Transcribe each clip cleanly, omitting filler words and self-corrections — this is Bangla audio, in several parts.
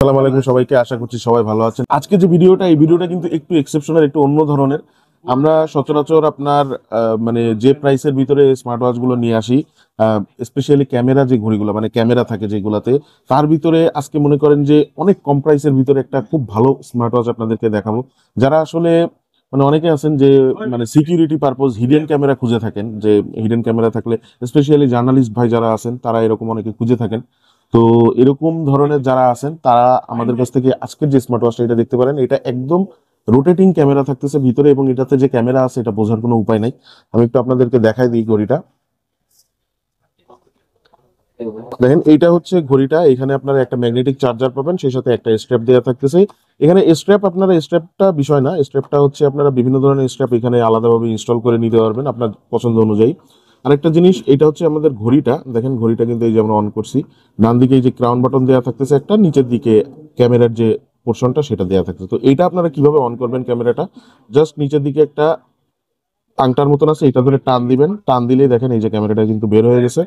আসসালামু আলাইকুম সবাইকে, আশা করছি সবাই ভালো আছেন। আজকে যে ভিডিওটা, এই ভিডিওটা কিন্তু একটু এক্সেপশনাল, একটু অন্য ধরনের। আমরা সচরাচর আপনার মানে যে প্রাইসের ভিতরে স্মার্ট ওয়াচ গুলো নিয়ে আসি, স্পেশালি ক্যামেরা, যে ঘড়িগুলো মানে ক্যামেরা থাকে যেগুলাতে, তার ভিতরে আজকে মনে করেন যে অনেক কম প্রাইসের ভিতরে একটা খুব ভালো স্মার্ট ওয়াচ আপনাদেরকে দেখাবো। যারা আসলে মানে অনেকে আছেন যে মানে সিকিউরিটি পারপোজ হিডেন ক্যামেরা খুঁজে থাকেন, যে হিডেন ক্যামেরা থাকলে স্পেশালি জার্নালিস্ট ভাই যারা আছেন তারা এরকম অনেকে খুঁজে থাকেন। তো এরকম ধরনের যারা আছেন তারা আমাদের কাছ থেকে আজকের যে স্মার্ট ওয়াচটা এটা দেখতে পারেন। এটা একদম রোটেটিং ক্যামেরা থাকতেছে ভিতরে, এবং এটাতে যে ক্যামেরা আছে এটা বোঝার কোনো উপায় নাই। আমি একটু আপনাদেরকে দেখাই দিই ঘড়িটা। দেখেন, এইটা হচ্ছে ঘড়িটা। এখানে আপনারা একটা ম্যাগনেটিক চার্জার পাবেন, সেই সাথে একটা স্ট্র্যাপ দেওয়া থাকতেছে। এখানে স্ট্র্যাপ, আপনারা স্ট্র্যাপটা বিষয় না, স্ট্র্যাপটা হচ্ছে আপনারা বিভিন্ন ধরনের স্ট্র্যাপ এখানে আলাদাভাবে ইনস্টল করে নিতে পারবেন আপনার পছন্দ অনুযায়ী। আরেকটা জিনিস, এটা হচ্ছে আমাদের ঘড়িটা। দেখেন ঘড়িটা কিন্তু এই যে আমরা অন করছি, ডান দিকে এই যে ক্রাউন বাটন দেওয়া থাকতেছে একটা, নিচের দিকে ক্যামেরার যে পোর্শনটা সেটা দেওয়া থাকতেছে। তো এইটা আপনারা কিভাবে অন করবেন ক্যামেরাটা, জাস্ট নিচের দিকে একটা আংটার মতন আছে, এটা ধরে টান দিবেন। টান দিলেই দেখেন এই যে ক্যামেরাটা কিন্তু বের হয়ে গেছে।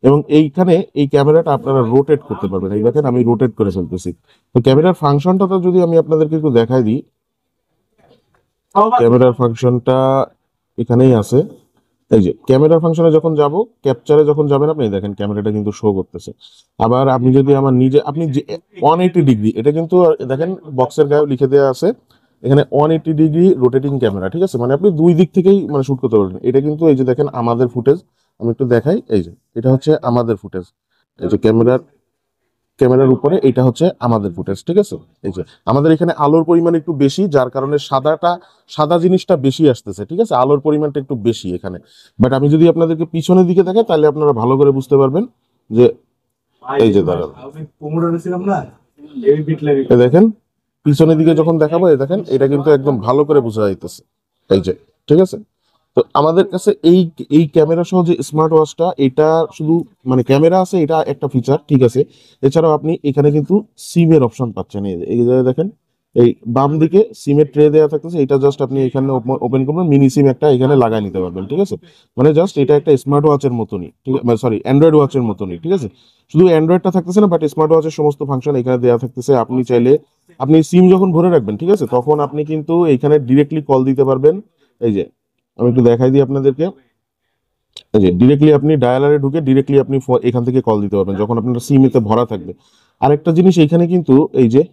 এবং এইখানে এই ক্যামেরাটা আপনারা রোটেট করতে পারবেন। এই দেখেন আমি রোটেট করে ফেলতেছি। তো ক্যামেরার ফাংশনটা তো যদি আমি আপনাদেরকে একটু দেখাই দিই, ক্যামেরার ফাংশনটা এখানেই আছে। এই যে ক্যামেরার ফাংশনে যখন যাব, ক্যাপচারে যখন যাবেন আপনি, এই দেখেন ক্যামেরাটা কিন্তু শো করতেছে। আবার আমি যদি আমার নিজে, আপনি যে 180 ডিগ্রি, এটা কিন্তু দেখেন বক্সের গায়ে লিখে দেওয়া আছে এখানে 180 ডিগ্রি রোটেটিং ক্যামেরা, ঠিক আছে? মানে আপনি দুই দিক থেকেই মানে শুট করতে পারবেন। এটা কিন্তু এই যে দেখেন আমাদের ফুটেজ, আমি একটু দেখাই। এই যে এটা হচ্ছে আমাদের ফুটেজ, এই যে ক্যামেরার উপরে এটা হচ্ছে আমাদের ফুটেজ, ঠিক আছে? এই যে আমাদের এখানে আলোর পরিমাণ একটু বেশি, যার কারণে সাদা জিনিসটা বেশি আসতেছে, ঠিক আছে? আলোর পরিমাণটা একটু বেশি এখানে। বাট আমি যদি আপনাদেরকে পিছনের দিকে দেখাই, তাহলে আপনারা ভালো করে বুঝতে পারবেন যে এই যে দাঁড়ান, দেখেন পিছনের দিকে যখন দেখাবো, এই দেখেন এটা কিন্তু একদম ভালো করে বোঝা যাইতেছে। এই যে, ঠিক আছে? তো আমাদের কাছে এই এই ক্যামেরা সহ যে স্মার্ট ওয়াচটা, এটা শুধু মানে ক্যামেরা আছে, এটা একটা ফিচার, ঠিক আছে? এছাড়াও আপনি এখানে কিন্তু সিমের অপশন পাচ্ছেন। এই যে দেখেন, এই বাম দিকে সিমের ট্রে দেওয়া থাকতেছে। এটা জাস্ট আপনি এখানে ওপেন করবেন, মিনি সিম একটা এখানে লাগাই নিতে পারবেন, ঠিক আছে? মানে জাস্ট এটা একটা স্মার্ট ওয়াচের মতনই, ঠিক আছে? সরি, অ্যান্ড্রয়েড ওয়াচের মতনই, ঠিক আছে? শুধু অ্যান্ড্রয়েডটা থাকতেছে না, বাট স্মার্ট ওয়াচের সমস্ত ফাংশন এখানে দেওয়া থাকতেছে। আপনি চাইলে আপনি সিম যখন ভরে রাখবেন, ঠিক আছে, তখন আপনি কিন্তু এখানে ডিরেক্টলি কল দিতে পারবেন। এই যে আমি একটু দেখাই দিই আপনাদেরকে। এই যে ডিরেক্টলি আপনি ডায়ালারে ঢুকে ডিরেক্টলি আপনি এখান থেকে কল দিতে পারবেন যখন আপনার সিম এতে ভরা থাকবে। আরেকটা জিনিস, এখানে কিন্তু এই যে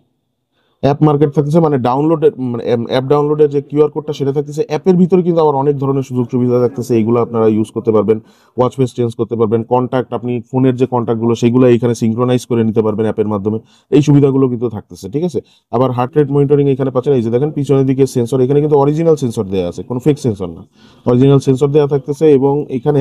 অ্যাপ মার্কেট থাকতেছে, মানে ডাউনলোডের, মানে অ্যাপ ডাউনলোডের যে কিউআর কোডটা সেটা থাকতেছে। অ্যাপের ভিতরে কিন্তু আবার অনেক ধরনের সুযোগ সুবিধা থাকতেছে, এইগুলো আপনারা ইউজ করতে পারবেন। ওয়াচ ফেস চেঞ্জ করতে পারবেন, কন্ট্যাক্ট, আপনি ফোনের যে কন্ট্যাক্টগুলো সেগুলো এখানে সিঙ্ক্রোনাইজ করে নিতে পারবেন অ্যাপের মাধ্যমে। এই সুবিধাগুলো কিন্তু থাকতেছে, ঠিক আছে? আবার হার্ট রেট মনিটরিং এখানে পাচ্ছেন। এই যে দেখেন পিছনের দিকে সেন্সর, এখানে কিন্তু অরিজিনাল সেন্সর দেওয়া আছে, কোনো ফেক সেন্সর না, অরিজিনাল সেন্সর দেওয়া থাকতেছে। এবং এখানে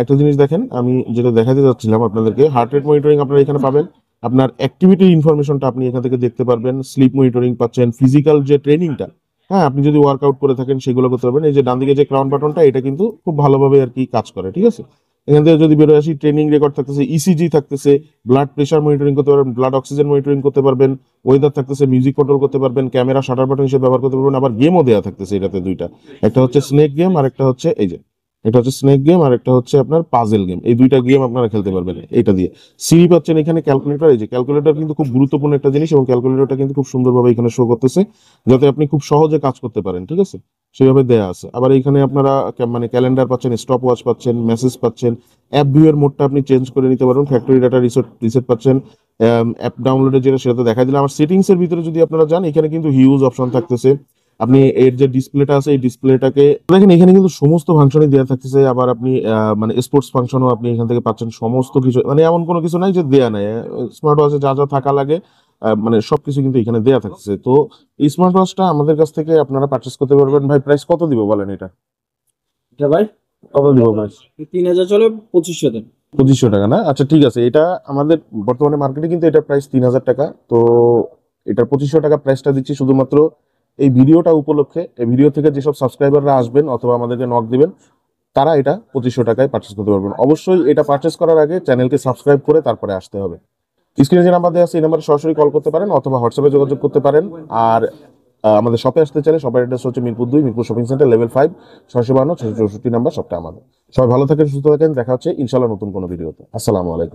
একটা জিনিস দেখেন, আমি যেটা দেখাতে যাচ্ছিলাম আপনাদেরকে, হার্ট রেট মনিটরিং আপনারা এখানে পাবেন। আপনার অ্যাক্টিভিটি ইনফরমেশনটা আপনি এখান থেকে দেখতে পারবেন, স্লিপ মনিটরিং পাচ্ছেন, ফিজিক্যাল যে ট্রেনিংটা, হ্যাঁ, আপনি যদি ওয়ার্কআউট করে থাকেন সেগুলো করতে পারবেন। এই যে ডান দিকে যে ক্রাউন বাটনটা, এটা কিন্তু খুব ভালোভাবে আর কি কাজ করে, ঠিক আছে? এখান থেকে যদি বেরোয় আসি, ট্রেনিং রেকর্ড থাকতেছে, ইসিজি থাকতেছে, ব্লাড প্রেশার মনিটরিং করতে পারবেন, ব্লাড অক্সিজেন মনিটরিং করতে পারবেন, ওয়েদার থাকতেছে, মিউজিক কন্ট্রোল করতে পারবেন, ক্যামেরা শাটার বাটন হিসেবে ব্যবহার করতে পারবেন। আবার গেমও দেওয়া থাকতেছে এটাতে দুইটা, একটা হচ্ছে স্নেক গেম আর একটা হচ্ছে এই যে, এটা হচ্ছে স্নেক গেম আর একটা হচ্ছে আপনার পাজেল গেম। এই দুইটা গেম আপনারা খেলতে পারবেন এটা দিয়ে। সিরি পাচ্ছেন এখানে, ক্যালকুলেটর। এই যে ক্যালকুলেটর কিন্তু খুব গুরুত্বপূর্ণ একটা জিনিস, এবং ক্যালকুলেটরটা কিন্তু খুব সুন্দরভাবে এখানে শো করতেছে, যাতে আপনি খুব সহজে কাজ করতে পারেন, ঠিক আছে? সেভাবে দেয়া আছে। আবার এখানে আপনারা মানে ক্যালেন্ডার পাচ্ছেন, স্টপ ওয়াচ পাচ্ছেন, মেসেজ পাচ্ছেন, অ্যাপ ভিউ এর মোডটা আপনি চেঞ্জ করে নিতে পারবেন, ফ্যাক্টরি ডাটা রিসেট পাচ্ছেন। অ্যাপ ডাউনলোডের যেটা সেটা তো দেখা দিলাম। আমার সেটিংস এর ভিতরে যদি আপনারা যান, এখানে কিন্তু হিউজ অপশন থাকতেছে। আপনি এর যে ডিসপ্লেটা আছে, এই ডিসপ্লেটাকে দেখেন, এখানে কিন্তু সমস্ত ফাংশনই দেওয়া থাকতেছে। আবার আপনি মানে স্পোর্টস ফাংশনও আপনি এখান থেকে পাচ্ছেন, সমস্ত কিছু, মানে এমন কোনো কিছু নাই যে দেয়া নাই। স্মার্ট ওয়াচে যা যা থাকা লাগে মানে সবকিছু কিন্তু এখানে দেয়া থাকছে। তো এই স্মার্ট ওয়াচটা আমাদের কাছ থেকে আপনারা পারচেস করতে পারবেন। ভাই প্রাইস কত দিব বলেন এটা? এটা ভাই কত দিব প্রাইস? 3000 চলে, 2500 দেন। 2500 টাকা না? আচ্ছা ঠিক আছে। এটা আমাদের বর্তমানে মার্কেটে কিন্তু এটা প্রাইস 3000 টাকা। তো এটার 2500 টাকা প্রাইসটা দিচ্ছি শুধুমাত্র এই ভিডিওটা উপলক্ষে। এই ভিডিও থেকে যেসব সাবস্ক্রাইবাররা আসবেন অথবা আমাদেরকে নক দিবেন, তারা এটা 2500 টাকায় পারচেস করতে পারবেন। অবশ্যই এটা পারচেস করার আগে চ্যানেলকে সাবস্ক্রাইব করে তারপরে আসতে হবে। স্ক্রিনে যে নাম্বার দেওয়া আছে এই নাম্বারে সরাসরি কল করতে পারেন অথবা হোয়াটসঅ্যাপে যোগাযোগ করতে পারেন। আর আমাদের শপে আসতে চাইলে শপের অ্যাড্রেস হচ্ছে Mirpur 2, Mirpur shopping centre, level 5, 652 664 number, সবটা আমাদের। সবাই ভালো থাকেন, সুস্থ থাকেন, দেখা হচ্ছে ইনশাল্লাহ নতুন কোনো ভিডিওতে। আসসালামু আলাইকুম।